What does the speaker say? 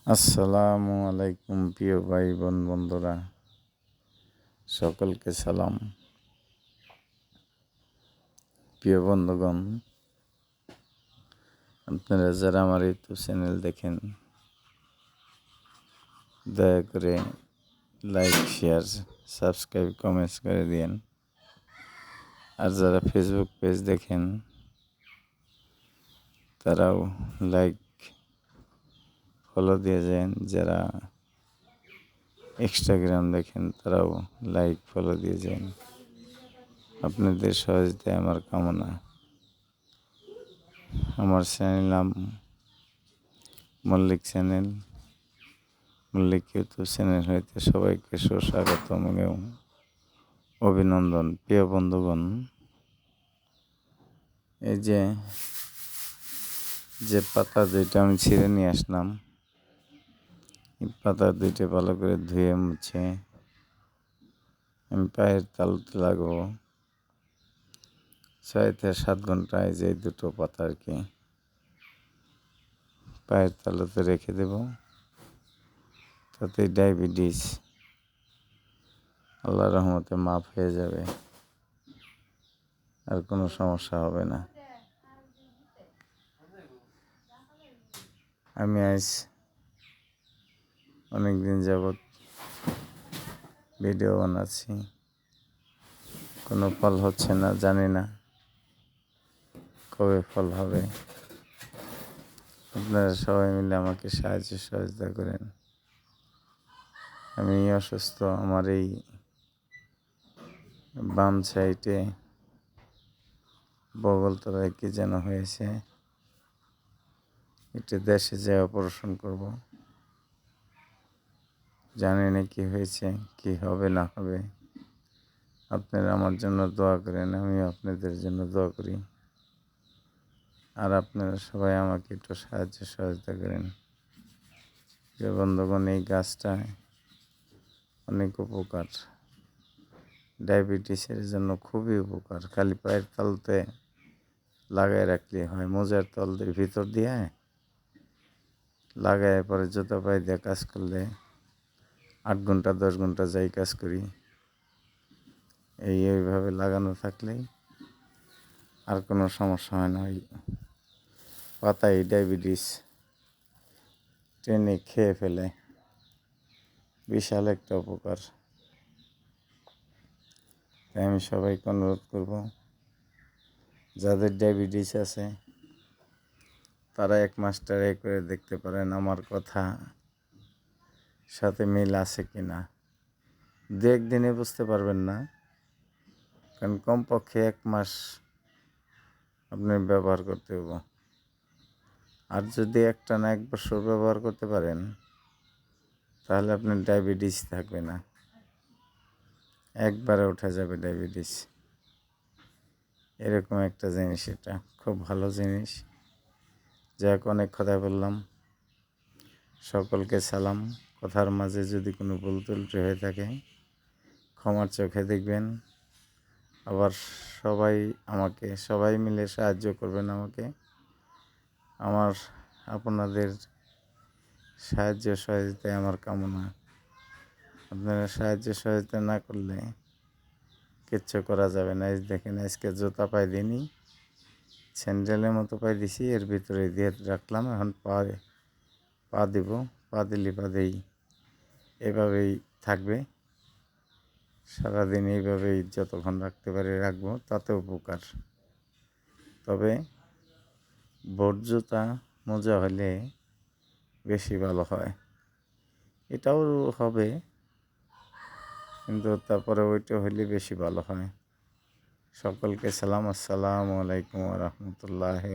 আসসালামু আলাইকুম প্রিয় ভাই বোন বন্ধুরা, সকলকে সালাম। প্রিয় বন্ধুগণ, আপনারা যারা আমার ইউটিউব চ্যানেল দেখেন, দয়া করে লাইক, শেয়ার, সাবস্ক্রাইব, কমেন্টস করে দিন। আর যারা ফেসবুক পেজ দেখেন, তারাও লাইক, ফলো দিয়ে যান। যারা ইনস্টাগ্রাম দেখেন, তারাও লাইক, ফলো দিয়ে যান। আপনাদের সহযোগিতায় আমার কামনা। আমার চ্যানেল নাম Mallik channel. Mallik YouTube channel হইতে সবাইকে সুস্বাগতম এবং অভিনন্দন। প্রিয় বন্ধুগণ, এই যে পাতা দুইটা আমি ছিঁড়ে নিয়ে আসলাম, এই পাতা দুইটা ভালো করে ধুয়ে মুছে আমি পায়ের তালুতে লাগবো। 6 থেকে 7 ঘন্টা যে দুটো পাতা আর কি পায়ের তালুতে রেখে দেব। তাতে ডায়াবেটিস আল্লাহর রহমতে মাফ হয়ে যাবে, আর কোনো সমস্যা হবে না। আমি আজ অনেক দিন যাবৎ ভিডিও বানাচ্ছি, কোনো ফল হচ্ছে না, জানি না কবে ফল হবে। আপনারা সবাই মিলে আমাকে সহযোগিতা করেন। আমি অসুস্থ, আমার এই বাম সাইডে বগলতলায় কি যেন হয়েছে, একটু দেশে যেয়ে অপারেশন করব। জানি না কি হয়েছে, কি হবে না হবে। আপনারা আমার জন্য দোয়া করেন, আমি আপনাদের জন্য দোয়া করি। আর আপনারা সবাই আমাকে একটু সহযোগিতা করেন। যে বন্ধুগণ, এই গাছটা অনেক উপকার, ডায়াবেটিসের জন্য খুবই উপকার। খালি পায়ের তলতে লাগাই রাখলে হয়, মোজার তলদের ভিতর দিয়ে লাগায় পরে জুতা পায়ে দিয়ে কাজ করলে 8 ঘন্টা 10 ঘন্টা যাই কাজ করি, এইভাবে লাগানো থাকলেই আর কোনো সমস্যা হয় না। ওই পাতায় ডায়াবেটিস টেনে খেয়ে ফেলে, বিশাল একটা উপকার। তাই আমি সবাইকে অনুরোধ করব, যাদের ডায়াবেটিস আছে তারা 1 মাস ট্রাই করে দেখতে পারেন আমার কথা সাথে মিল আছে কি না। 2-1 দিনে বুঝতে পারবেন না, কারণ কমপক্ষে 1 মাস আপনি ব্যবহার করতে হবে। আর যদি একটানা 1 বছর ব্যবহার করতে পারেন, তাহলে আপনার ডায়াবেটিস থাকবে না, একবারে উঠে যাবে ডায়াবেটিস। এরকম একটা জিনিস, এটা খুব ভালো জিনিস। যাক, অনেক কথা বললাম, সকলকে সালাম। কথার মাঝে যদি কোনো ভুল ত্রুটি হয়ে থাকে ক্ষমার চোখে দেখবেন। আবার সবাই মিলে সাহায্য করবেন আমাকে। আপনাদের সহযোগিতায় আমার কামনা। আপনারা সহযোগিতা না করলে কিচ্ছু করা যাবে না। এই দেখেন, আজকে জুতা পায়ে দিইনি, স্যান্ডেলের মতো পায়ে দিছি, এর ভিতরে দিয়ে রাখলাম। এখন পা দিব, পা দিলে বাদেই এভাবেই থাকবে সারাদিন। এইভাবেই যতক্ষণ রাখতে পারি রাখবো, তাতে উপকার। তবে বোট জুতা, মোজা হলে বেশি ভালো হয়। এটাও হবে, কিন্তু তারপরে ওইটা হলে বেশি ভালো হয়। সকলকে সালাম। আসসালামু আলাইকুম ওয়া রাহমাতুল্লাহি।